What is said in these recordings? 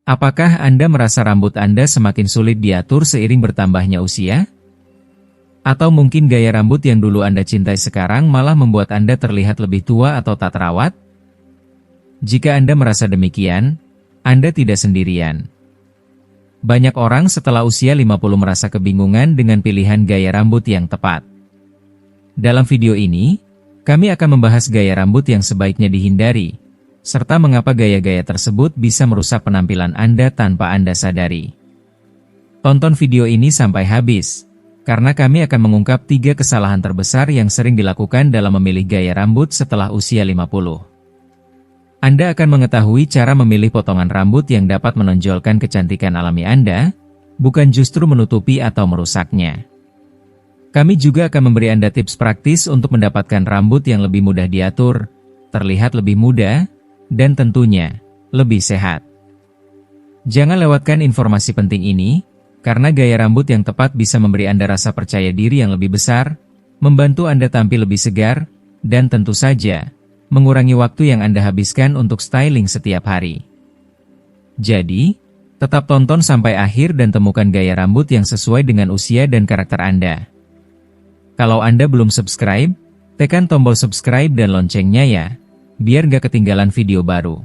Apakah Anda merasa rambut Anda semakin sulit diatur seiring bertambahnya usia? Atau mungkin gaya rambut yang dulu Anda cintai sekarang malah membuat Anda terlihat lebih tua atau tak terawat? Jika Anda merasa demikian, Anda tidak sendirian. Banyak orang setelah usia 50 merasa kebingungan dengan pilihan gaya rambut yang tepat. Dalam video ini, kami akan membahas gaya rambut yang sebaiknya dihindari, serta mengapa gaya-gaya tersebut bisa merusak penampilan Anda tanpa Anda sadari. Tonton video ini sampai habis, karena kami akan mengungkap 3 kesalahan terbesar yang sering dilakukan dalam memilih gaya rambut setelah usia 50. Anda akan mengetahui cara memilih potongan rambut yang dapat menonjolkan kecantikan alami Anda, bukan justru menutupi atau merusaknya. Kami juga akan memberi Anda tips praktis untuk mendapatkan rambut yang lebih mudah diatur, terlihat lebih muda, dan tentunya, lebih sehat. Jangan lewatkan informasi penting ini, karena gaya rambut yang tepat bisa memberi Anda rasa percaya diri yang lebih besar, membantu Anda tampil lebih segar, dan tentu saja, mengurangi waktu yang Anda habiskan untuk styling setiap hari. Jadi, tetap tonton sampai akhir dan temukan gaya rambut yang sesuai dengan usia dan karakter Anda. Kalau Anda belum subscribe, tekan tombol subscribe dan loncengnya ya, biar gak ketinggalan video baru.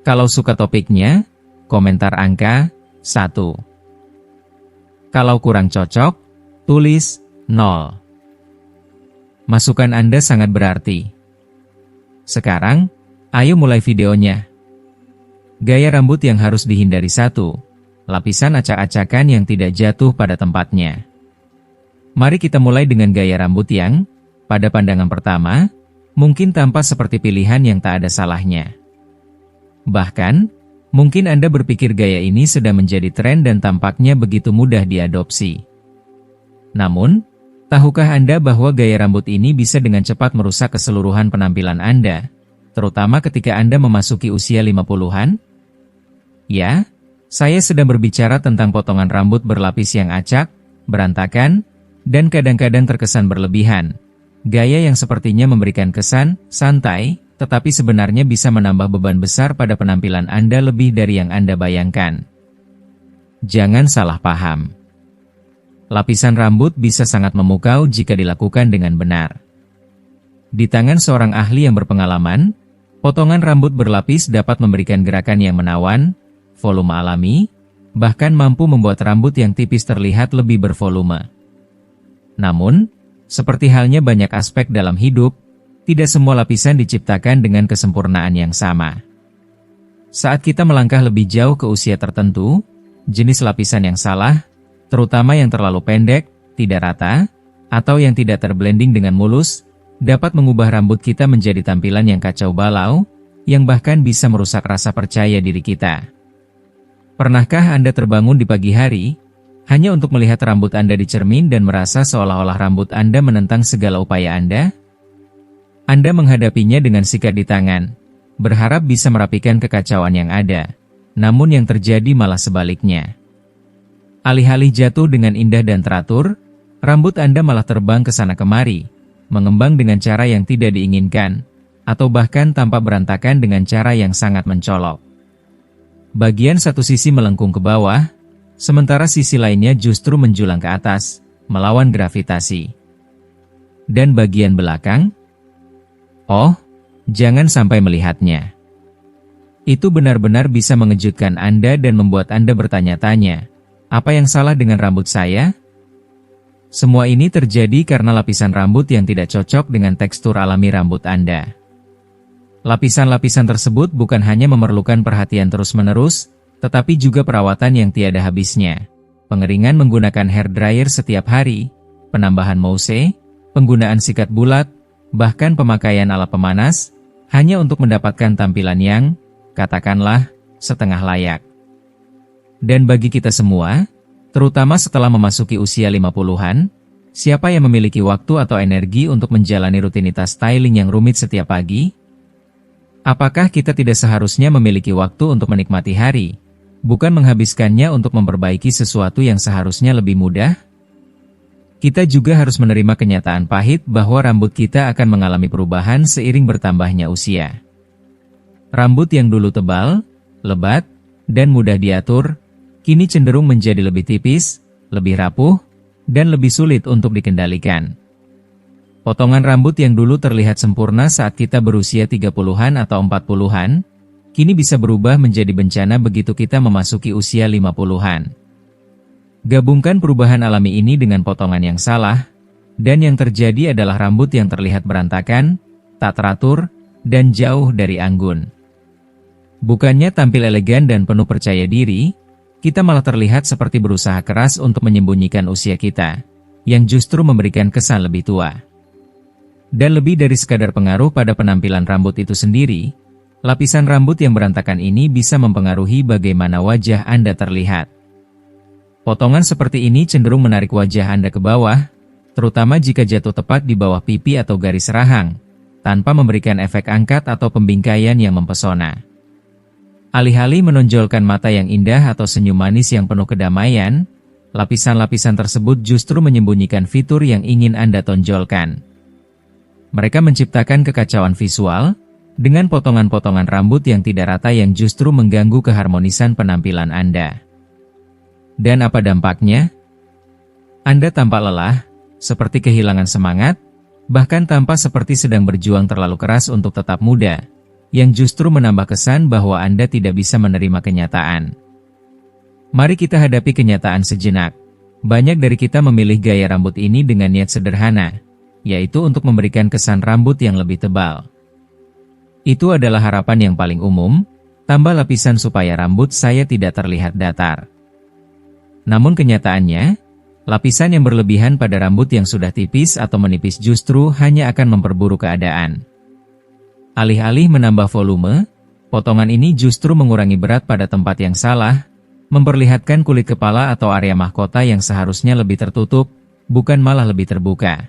Kalau suka topiknya, komentar angka 1. Kalau kurang cocok, tulis 0. Masukan Anda sangat berarti. Sekarang, ayo mulai videonya. Gaya rambut yang harus dihindari 1. Lapisan acak-acakan yang tidak jatuh pada tempatnya. Mari kita mulai dengan gaya rambut yang, pada pandangan pertama, mungkin tampak seperti pilihan yang tak ada salahnya. Bahkan, mungkin Anda berpikir gaya ini sedang menjadi tren dan tampaknya begitu mudah diadopsi. Namun, tahukah Anda bahwa gaya rambut ini bisa dengan cepat merusak keseluruhan penampilan Anda, terutama ketika Anda memasuki usia 50-an? Ya, saya sedang berbicara tentang potongan rambut berlapis yang acak, berantakan, dan kadang-kadang terkesan berlebihan. Gaya yang sepertinya memberikan kesan santai, tetapi sebenarnya bisa menambah beban besar pada penampilan Anda lebih dari yang Anda bayangkan. Jangan salah paham. Lapisan rambut bisa sangat memukau jika dilakukan dengan benar. Di tangan seorang ahli yang berpengalaman, potongan rambut berlapis dapat memberikan gerakan yang menawan, volume alami, bahkan mampu membuat rambut yang tipis terlihat lebih bervolume. Namun, seperti halnya banyak aspek dalam hidup, tidak semua lapisan diciptakan dengan kesempurnaan yang sama. Saat kita melangkah lebih jauh ke usia tertentu, jenis lapisan yang salah, terutama yang terlalu pendek, tidak rata, atau yang tidak terblending dengan mulus, dapat mengubah rambut kita menjadi tampilan yang kacau balau, yang bahkan bisa merusak rasa percaya diri kita. Pernahkah Anda terbangun di pagi hari, hanya untuk melihat rambut Anda di cermin dan merasa seolah-olah rambut Anda menentang segala upaya Anda? Anda menghadapinya dengan sikat di tangan, berharap bisa merapikan kekacauan yang ada, namun yang terjadi malah sebaliknya. Alih-alih jatuh dengan indah dan teratur, rambut Anda malah terbang ke sana kemari, mengembang dengan cara yang tidak diinginkan, atau bahkan tampak berantakan dengan cara yang sangat mencolok. Bagian satu sisi melengkung ke bawah, sementara sisi lainnya justru menjulang ke atas, melawan gravitasi. Dan bagian belakang? Oh, jangan sampai melihatnya. Itu benar-benar bisa mengejutkan Anda dan membuat Anda bertanya-tanya, apa yang salah dengan rambut saya? Semua ini terjadi karena lapisan rambut yang tidak cocok dengan tekstur alami rambut Anda. Lapisan-lapisan tersebut bukan hanya memerlukan perhatian terus-menerus, tetapi juga perawatan yang tiada habisnya. Pengeringan menggunakan hair dryer setiap hari, penambahan mousse, penggunaan sikat bulat, bahkan pemakaian alat pemanas, hanya untuk mendapatkan tampilan yang, katakanlah, setengah layak. Dan bagi kita semua, terutama setelah memasuki usia 50-an, siapa yang memiliki waktu atau energi untuk menjalani rutinitas styling yang rumit setiap pagi? Apakah kita tidak seharusnya memiliki waktu untuk menikmati hari, bukan menghabiskannya untuk memperbaiki sesuatu yang seharusnya lebih mudah? Kita juga harus menerima kenyataan pahit bahwa rambut kita akan mengalami perubahan seiring bertambahnya usia. Rambut yang dulu tebal, lebat, dan mudah diatur, kini cenderung menjadi lebih tipis, lebih rapuh, dan lebih sulit untuk dikendalikan. Potongan rambut yang dulu terlihat sempurna saat kita berusia 30-an atau 40-an, kini bisa berubah menjadi bencana begitu kita memasuki usia 50-an. Gabungkan perubahan alami ini dengan potongan yang salah, dan yang terjadi adalah rambut yang terlihat berantakan, tak teratur, dan jauh dari anggun. Bukannya tampil elegan dan penuh percaya diri, kita malah terlihat seperti berusaha keras untuk menyembunyikan usia kita, yang justru memberikan kesan lebih tua. Dan lebih dari sekadar pengaruh pada penampilan rambut itu sendiri, lapisan rambut yang berantakan ini bisa mempengaruhi bagaimana wajah Anda terlihat. Potongan seperti ini cenderung menarik wajah Anda ke bawah, terutama jika jatuh tepat di bawah pipi atau garis rahang, tanpa memberikan efek angkat atau pembingkaian yang mempesona. Alih-alih menonjolkan mata yang indah atau senyum manis yang penuh kedamaian, lapisan-lapisan tersebut justru menyembunyikan fitur yang ingin Anda tonjolkan. Mereka menciptakan kekacauan visual, dengan potongan-potongan rambut yang tidak rata yang justru mengganggu keharmonisan penampilan Anda. Dan apa dampaknya? Anda tampak lelah, seperti kehilangan semangat, bahkan tampak seperti sedang berjuang terlalu keras untuk tetap muda, yang justru menambah kesan bahwa Anda tidak bisa menerima kenyataan. Mari kita hadapi kenyataan sejenak. Banyak dari kita memilih gaya rambut ini dengan niat sederhana, yaitu untuk memberikan kesan rambut yang lebih tebal. Itu adalah harapan yang paling umum, tambah lapisan supaya rambut saya tidak terlihat datar. Namun kenyataannya, lapisan yang berlebihan pada rambut yang sudah tipis atau menipis justru hanya akan memperburuk keadaan. Alih-alih menambah volume, potongan ini justru mengurangi berat pada tempat yang salah, memperlihatkan kulit kepala atau area mahkota yang seharusnya lebih tertutup, bukan malah lebih terbuka.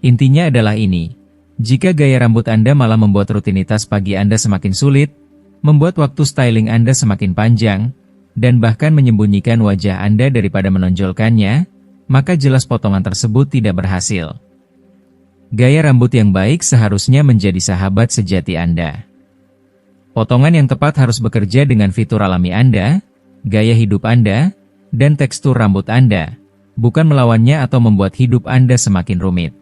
Intinya adalah ini, jika gaya rambut Anda malah membuat rutinitas pagi Anda semakin sulit, membuat waktu styling Anda semakin panjang, dan bahkan menyembunyikan wajah Anda daripada menonjolkannya, maka jelas potongan tersebut tidak berhasil. Gaya rambut yang baik seharusnya menjadi sahabat sejati Anda. Potongan yang tepat harus bekerja dengan fitur alami Anda, gaya hidup Anda, dan tekstur rambut Anda, bukan melawannya atau membuat hidup Anda semakin rumit.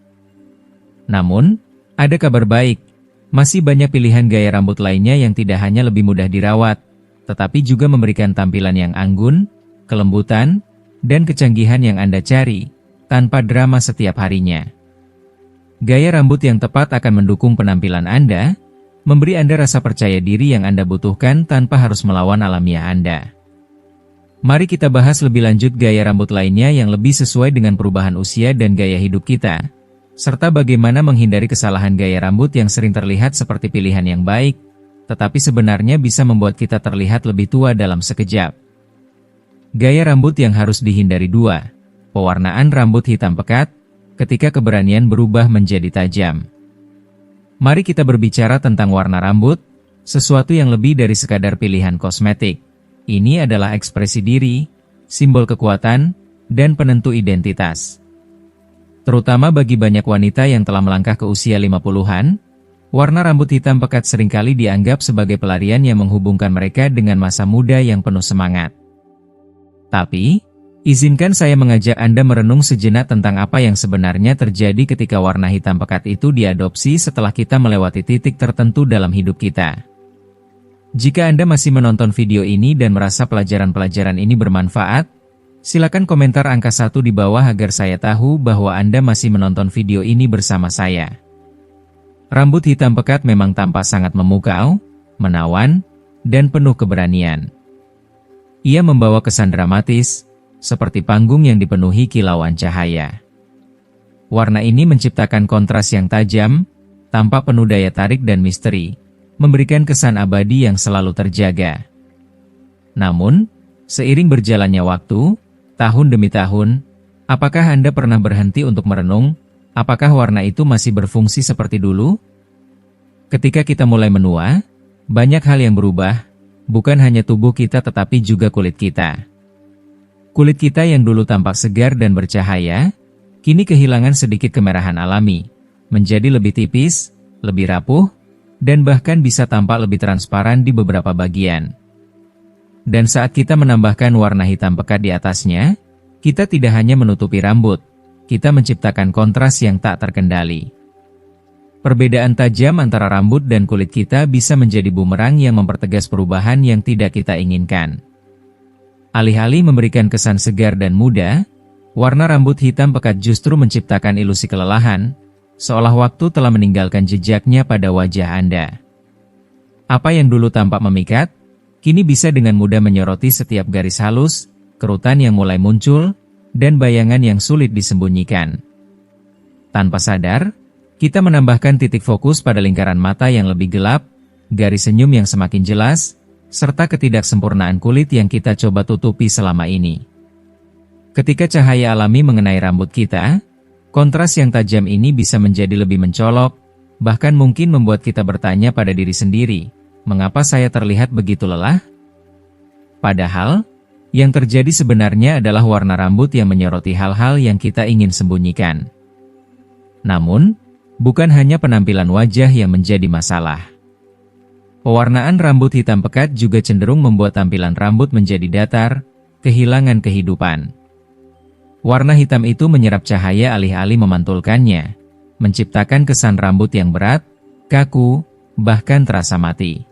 Namun, ada kabar baik, masih banyak pilihan gaya rambut lainnya yang tidak hanya lebih mudah dirawat, tetapi juga memberikan tampilan yang anggun, kelembutan, dan kecanggihan yang Anda cari, tanpa drama setiap harinya. Gaya rambut yang tepat akan mendukung penampilan Anda, memberi Anda rasa percaya diri yang Anda butuhkan tanpa harus melawan alamiah Anda. Mari kita bahas lebih lanjut gaya rambut lainnya yang lebih sesuai dengan perubahan usia dan gaya hidup kita, serta bagaimana menghindari kesalahan gaya rambut yang sering terlihat seperti pilihan yang baik, tetapi sebenarnya bisa membuat kita terlihat lebih tua dalam sekejap. Gaya rambut yang harus dihindari 2. Pewarnaan rambut hitam pekat, ketika keberanian berubah menjadi tajam. Mari kita berbicara tentang warna rambut, sesuatu yang lebih dari sekadar pilihan kosmetik. Ini adalah ekspresi diri, simbol kekuatan, dan penentu identitas. Terutama bagi banyak wanita yang telah melangkah ke usia 50-an, warna rambut hitam pekat seringkali dianggap sebagai pelarian yang menghubungkan mereka dengan masa muda yang penuh semangat. Tapi, izinkan saya mengajak Anda merenung sejenak tentang apa yang sebenarnya terjadi ketika warna hitam pekat itu diadopsi setelah kita melewati titik tertentu dalam hidup kita. Jika Anda masih menonton video ini dan merasa pelajaran-pelajaran ini bermanfaat, silakan komentar angka 1 di bawah agar saya tahu bahwa Anda masih menonton video ini bersama saya. Rambut hitam pekat memang tampak sangat memukau, menawan, dan penuh keberanian. Ia membawa kesan dramatis, seperti panggung yang dipenuhi kilauan cahaya. Warna ini menciptakan kontras yang tajam, tampak penuh daya tarik dan misteri, memberikan kesan abadi yang selalu terjaga. Namun, seiring berjalannya waktu, tahun demi tahun, apakah Anda pernah berhenti untuk merenung, apakah warna itu masih berfungsi seperti dulu? Ketika kita mulai menua, banyak hal yang berubah, bukan hanya tubuh kita tetapi juga kulit kita. Kulit kita yang dulu tampak segar dan bercahaya, kini kehilangan sedikit kemerahan alami, menjadi lebih tipis, lebih rapuh, dan bahkan bisa tampak lebih transparan di beberapa bagian. Dan saat kita menambahkan warna hitam pekat di atasnya, kita tidak hanya menutupi rambut, kita menciptakan kontras yang tak terkendali. Perbedaan tajam antara rambut dan kulit kita bisa menjadi bumerang yang mempertegas perubahan yang tidak kita inginkan. Alih-alih memberikan kesan segar dan muda, warna rambut hitam pekat justru menciptakan ilusi kelelahan, seolah waktu telah meninggalkan jejaknya pada wajah Anda. Apa yang dulu tampak memikat, kini bisa dengan mudah menyoroti setiap garis halus, kerutan yang mulai muncul, dan bayangan yang sulit disembunyikan. Tanpa sadar, kita menambahkan titik fokus pada lingkaran mata yang lebih gelap, garis senyum yang semakin jelas, serta ketidaksempurnaan kulit yang kita coba tutupi selama ini. Ketika cahaya alami mengenai rambut kita, kontras yang tajam ini bisa menjadi lebih mencolok, bahkan mungkin membuat kita bertanya pada diri sendiri, mengapa saya terlihat begitu lelah? Padahal, yang terjadi sebenarnya adalah warna rambut yang menyoroti hal-hal yang kita ingin sembunyikan. Namun, bukan hanya penampilan wajah yang menjadi masalah. Pewarnaan rambut hitam pekat juga cenderung membuat tampilan rambut menjadi datar, kehilangan kehidupan. Warna hitam itu menyerap cahaya alih-alih memantulkannya, menciptakan kesan rambut yang berat, kaku, bahkan terasa mati.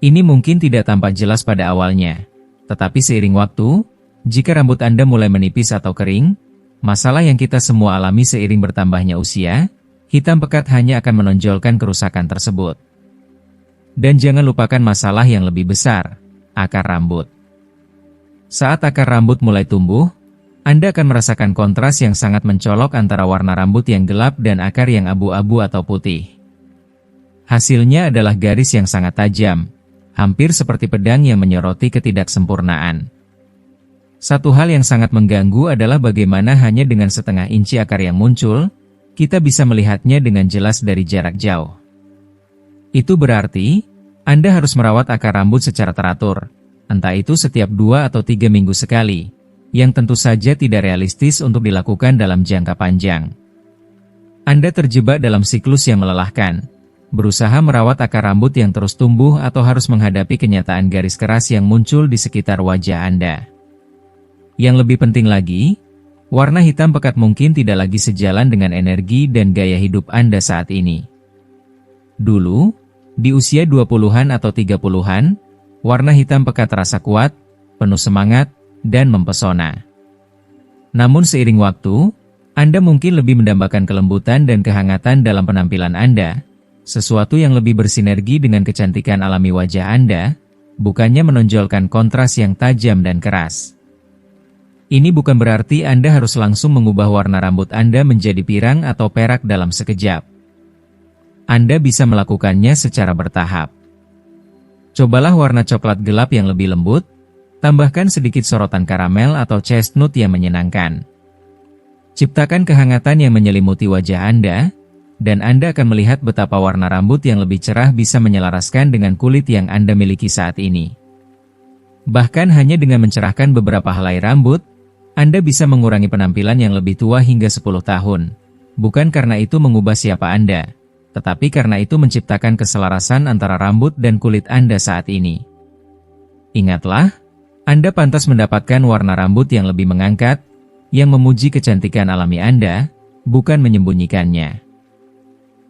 Ini mungkin tidak tampak jelas pada awalnya, tetapi seiring waktu, jika rambut Anda mulai menipis atau kering, masalah yang kita semua alami seiring bertambahnya usia, hitam pekat hanya akan menonjolkan kerusakan tersebut. Dan jangan lupakan masalah yang lebih besar, akar rambut. Saat akar rambut mulai tumbuh, Anda akan merasakan kontras yang sangat mencolok antara warna rambut yang gelap dan akar yang abu-abu atau putih. Hasilnya adalah garis yang sangat tajam, hampir seperti pedang yang menyoroti ketidaksempurnaan. Satu hal yang sangat mengganggu adalah bagaimana hanya dengan setengah inci akar yang muncul, kita bisa melihatnya dengan jelas dari jarak jauh. Itu berarti, Anda harus merawat akar rambut secara teratur, entah itu setiap 2 atau 3 minggu sekali, yang tentu saja tidak realistis untuk dilakukan dalam jangka panjang. Anda terjebak dalam siklus yang melelahkan, berusaha merawat akar rambut yang terus tumbuh atau harus menghadapi kenyataan garis keras yang muncul di sekitar wajah Anda. Yang lebih penting lagi, warna hitam pekat mungkin tidak lagi sejalan dengan energi dan gaya hidup Anda saat ini. Dulu, di usia 20-an atau 30-an, warna hitam pekat terasa kuat, penuh semangat, dan mempesona. Namun seiring waktu, Anda mungkin lebih mendambakan kelembutan dan kehangatan dalam penampilan Anda, sesuatu yang lebih bersinergi dengan kecantikan alami wajah Anda, bukannya menonjolkan kontras yang tajam dan keras. Ini bukan berarti Anda harus langsung mengubah warna rambut Anda menjadi pirang atau perak dalam sekejap. Anda bisa melakukannya secara bertahap. Cobalah warna coklat gelap yang lebih lembut, tambahkan sedikit sorotan karamel atau chestnut yang menyenangkan. Ciptakan kehangatan yang menyelimuti wajah Anda, dan Anda akan melihat betapa warna rambut yang lebih cerah bisa menyelaraskan dengan kulit yang Anda miliki saat ini. Bahkan hanya dengan mencerahkan beberapa helai rambut, Anda bisa mengurangi penampilan yang lebih tua hingga 10 tahun. Bukan karena itu mengubah siapa Anda, tetapi karena itu menciptakan keselarasan antara rambut dan kulit Anda saat ini. Ingatlah, Anda pantas mendapatkan warna rambut yang lebih mengangkat, yang memuji kecantikan alami Anda, bukan menyembunyikannya.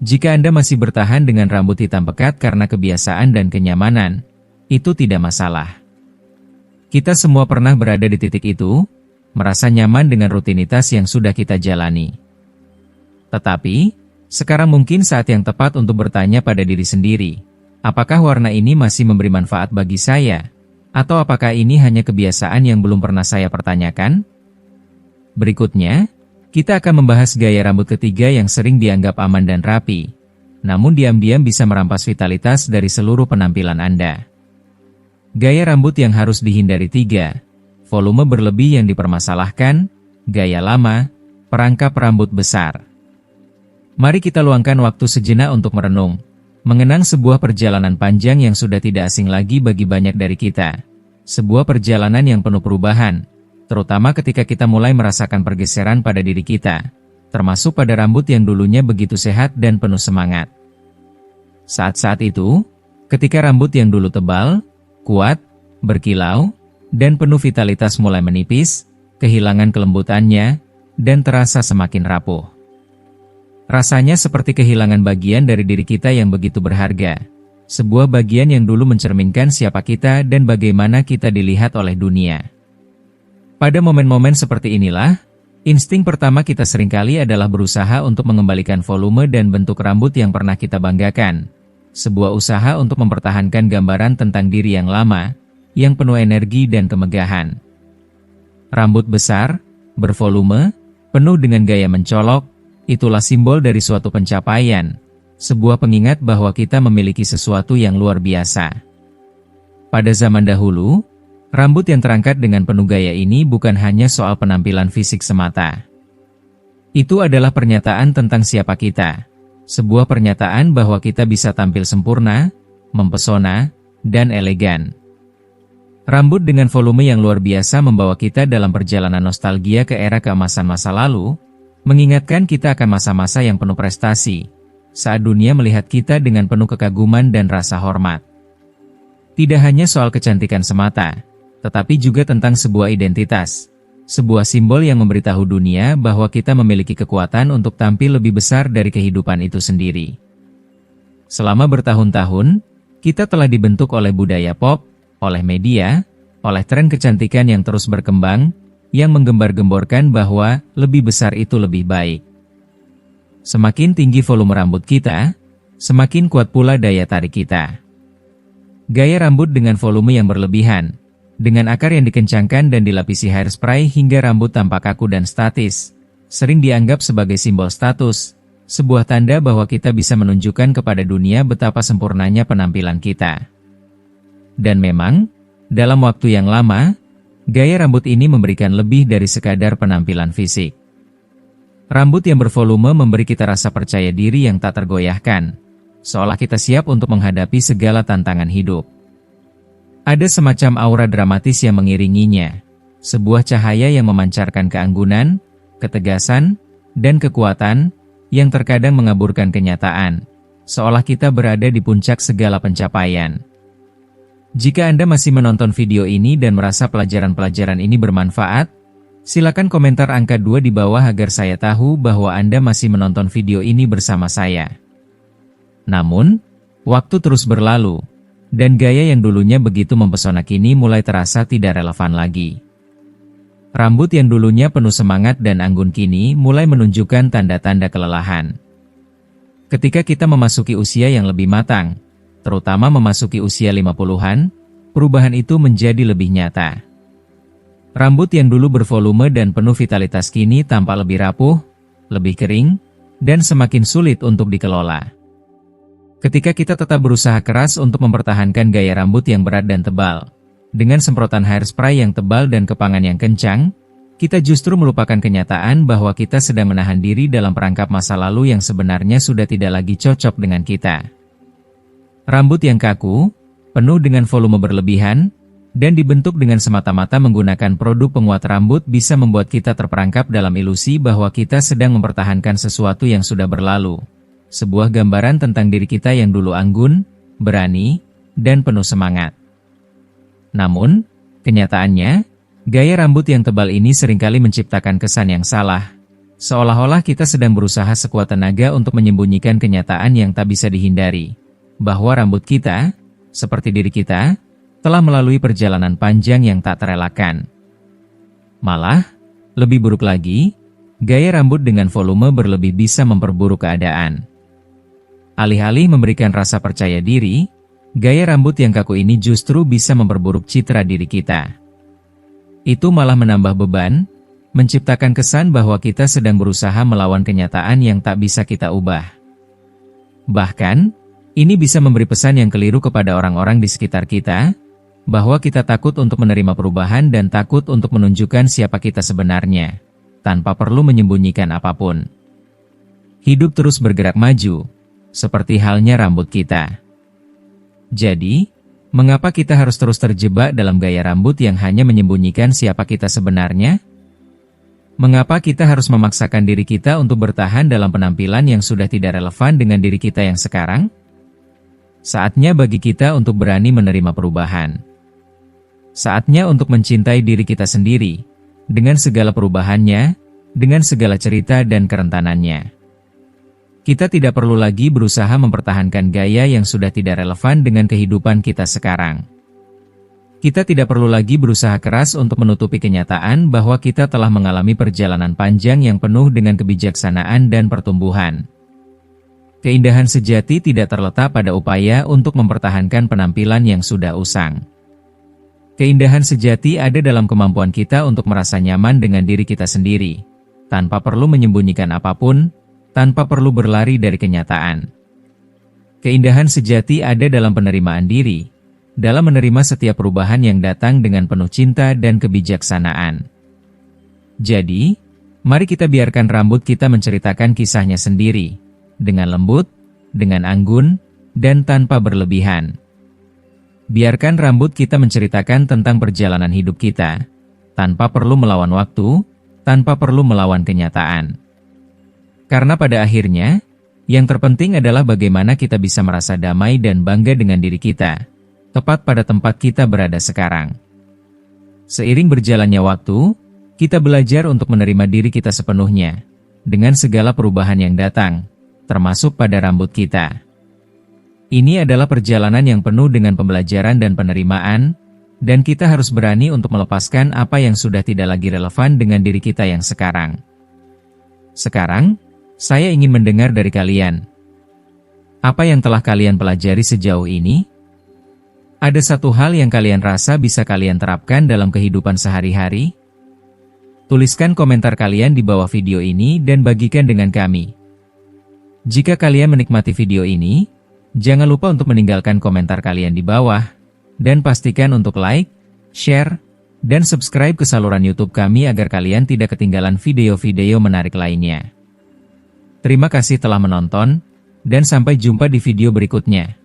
Jika Anda masih bertahan dengan rambut hitam pekat karena kebiasaan dan kenyamanan, itu tidak masalah. Kita semua pernah berada di titik itu, merasa nyaman dengan rutinitas yang sudah kita jalani. Tetapi, sekarang mungkin saat yang tepat untuk bertanya pada diri sendiri, apakah warna ini masih memberi manfaat bagi saya? Atau apakah ini hanya kebiasaan yang belum pernah saya pertanyakan? Berikutnya, kita akan membahas gaya rambut ketiga yang sering dianggap aman dan rapi, namun diam-diam bisa merampas vitalitas dari seluruh penampilan Anda. Gaya rambut yang harus dihindari 3, volume berlebih yang dipermasalahkan, gaya lama, perangkap rambut besar. Mari kita luangkan waktu sejenak untuk merenung, mengenang sebuah perjalanan panjang yang sudah tidak asing lagi bagi banyak dari kita. Sebuah perjalanan yang penuh perubahan, terutama ketika kita mulai merasakan pergeseran pada diri kita, termasuk pada rambut yang dulunya begitu sehat dan penuh semangat. Saat-saat itu, ketika rambut yang dulu tebal, kuat, berkilau, dan penuh vitalitas mulai menipis, kehilangan kelembutannya, dan terasa semakin rapuh. Rasanya seperti kehilangan bagian dari diri kita yang begitu berharga. Sebuah bagian yang dulu mencerminkan siapa kita dan bagaimana kita dilihat oleh dunia. Pada momen-momen seperti inilah, insting pertama kita seringkali adalah berusaha untuk mengembalikan volume dan bentuk rambut yang pernah kita banggakan. Sebuah usaha untuk mempertahankan gambaran tentang diri yang lama, yang penuh energi dan kemegahan. Rambut besar, bervolume, penuh dengan gaya mencolok, itulah simbol dari suatu pencapaian, sebuah pengingat bahwa kita memiliki sesuatu yang luar biasa. Pada zaman dahulu, rambut yang terangkat dengan penuh gaya ini bukan hanya soal penampilan fisik semata. Itu adalah pernyataan tentang siapa kita. Sebuah pernyataan bahwa kita bisa tampil sempurna, mempesona, dan elegan. Rambut dengan volume yang luar biasa membawa kita dalam perjalanan nostalgia ke era keemasan masa lalu, mengingatkan kita akan masa-masa yang penuh prestasi, saat dunia melihat kita dengan penuh kekaguman dan rasa hormat. Tidak hanya soal kecantikan semata, tetapi juga tentang sebuah identitas, sebuah simbol yang memberitahu dunia bahwa kita memiliki kekuatan untuk tampil lebih besar dari kehidupan itu sendiri. Selama bertahun-tahun, kita telah dibentuk oleh budaya pop, oleh media, oleh tren kecantikan yang terus berkembang, yang menggembar-gemborkan bahwa lebih besar itu lebih baik. Semakin tinggi volume rambut kita, semakin kuat pula daya tarik kita. Gaya rambut dengan volume yang berlebihan, dengan akar yang dikencangkan dan dilapisi hairspray hingga rambut tampak kaku dan statis, sering dianggap sebagai simbol status, sebuah tanda bahwa kita bisa menunjukkan kepada dunia betapa sempurnanya penampilan kita. Dan memang, dalam waktu yang lama, gaya rambut ini memberikan lebih dari sekadar penampilan fisik. Rambut yang bervolume memberi kita rasa percaya diri yang tak tergoyahkan, seolah kita siap untuk menghadapi segala tantangan hidup. Ada semacam aura dramatis yang mengiringinya, sebuah cahaya yang memancarkan keanggunan, ketegasan, dan kekuatan, yang terkadang mengaburkan kenyataan, seolah kita berada di puncak segala pencapaian. Jika Anda masih menonton video ini dan merasa pelajaran-pelajaran ini bermanfaat, silakan komentar angka 2 di bawah agar saya tahu bahwa Anda masih menonton video ini bersama saya. Namun, waktu terus berlalu, dan gaya yang dulunya begitu mempesona kini mulai terasa tidak relevan lagi. Rambut yang dulunya penuh semangat dan anggun kini mulai menunjukkan tanda-tanda kelelahan. Ketika kita memasuki usia yang lebih matang, terutama memasuki usia 50-an, perubahan itu menjadi lebih nyata. Rambut yang dulu bervolume dan penuh vitalitas kini tampak lebih rapuh, lebih kering, dan semakin sulit untuk dikelola. Ketika kita tetap berusaha keras untuk mempertahankan gaya rambut yang berat dan tebal, dengan semprotan hairspray yang tebal dan kepangan yang kencang, kita justru melupakan kenyataan bahwa kita sedang menahan diri dalam perangkap masa lalu yang sebenarnya sudah tidak lagi cocok dengan kita. Rambut yang kaku, penuh dengan volume berlebihan, dan dibentuk dengan semata-mata menggunakan produk penguat rambut bisa membuat kita terperangkap dalam ilusi bahwa kita sedang mempertahankan sesuatu yang sudah berlalu. Sebuah gambaran tentang diri kita yang dulu anggun, berani, dan penuh semangat. Namun, kenyataannya, gaya rambut yang tebal ini seringkali menciptakan kesan yang salah. Seolah-olah kita sedang berusaha sekuat tenaga untuk menyembunyikan kenyataan yang tak bisa dihindari. Bahwa rambut kita, seperti diri kita, telah melalui perjalanan panjang yang tak terelakkan. Malah, lebih buruk lagi, gaya rambut dengan volume berlebih bisa memperburuk keadaan. Alih-alih memberikan rasa percaya diri, gaya rambut yang kaku ini justru bisa memperburuk citra diri kita. Itu malah menambah beban, menciptakan kesan bahwa kita sedang berusaha melawan kenyataan yang tak bisa kita ubah. Bahkan, ini bisa memberi pesan yang keliru kepada orang-orang di sekitar kita, bahwa kita takut untuk menerima perubahan dan takut untuk menunjukkan siapa kita sebenarnya, tanpa perlu menyembunyikan apapun. Hidup terus bergerak maju, seperti halnya rambut kita. Jadi, mengapa kita harus terus terjebak dalam gaya rambut yang hanya menyembunyikan siapa kita sebenarnya? Mengapa kita harus memaksakan diri kita untuk bertahan dalam penampilan yang sudah tidak relevan dengan diri kita yang sekarang? Saatnya bagi kita untuk berani menerima perubahan. Saatnya untuk mencintai diri kita sendiri, dengan segala perubahannya, dengan segala cerita dan kerentanannya. Kita tidak perlu lagi berusaha mempertahankan gaya yang sudah tidak relevan dengan kehidupan kita sekarang. Kita tidak perlu lagi berusaha keras untuk menutupi kenyataan bahwa kita telah mengalami perjalanan panjang yang penuh dengan kebijaksanaan dan pertumbuhan. Keindahan sejati tidak terletak pada upaya untuk mempertahankan penampilan yang sudah usang. Keindahan sejati ada dalam kemampuan kita untuk merasa nyaman dengan diri kita sendiri, tanpa perlu menyembunyikan apapun, tanpa perlu berlari dari kenyataan. Keindahan sejati ada dalam penerimaan diri, dalam menerima setiap perubahan yang datang dengan penuh cinta dan kebijaksanaan. Jadi, mari kita biarkan rambut kita menceritakan kisahnya sendiri, dengan lembut, dengan anggun, dan tanpa berlebihan. Biarkan rambut kita menceritakan tentang perjalanan hidup kita, tanpa perlu melawan waktu, tanpa perlu melawan kenyataan. Karena pada akhirnya, yang terpenting adalah bagaimana kita bisa merasa damai dan bangga dengan diri kita, tepat pada tempat kita berada sekarang. Seiring berjalannya waktu, kita belajar untuk menerima diri kita sepenuhnya, dengan segala perubahan yang datang, termasuk pada rambut kita. Ini adalah perjalanan yang penuh dengan pembelajaran dan penerimaan, dan kita harus berani untuk melepaskan apa yang sudah tidak lagi relevan dengan diri kita yang sekarang. Sekarang, saya ingin mendengar dari kalian. Apa yang telah kalian pelajari sejauh ini? Ada satu hal yang kalian rasa bisa kalian terapkan dalam kehidupan sehari-hari? Tuliskan komentar kalian di bawah video ini dan bagikan dengan kami. Jika kalian menikmati video ini, jangan lupa untuk meninggalkan komentar kalian di bawah, dan pastikan untuk like, share, dan subscribe ke saluran YouTube kami agar kalian tidak ketinggalan video-video menarik lainnya. Terima kasih telah menonton, dan sampai jumpa di video berikutnya.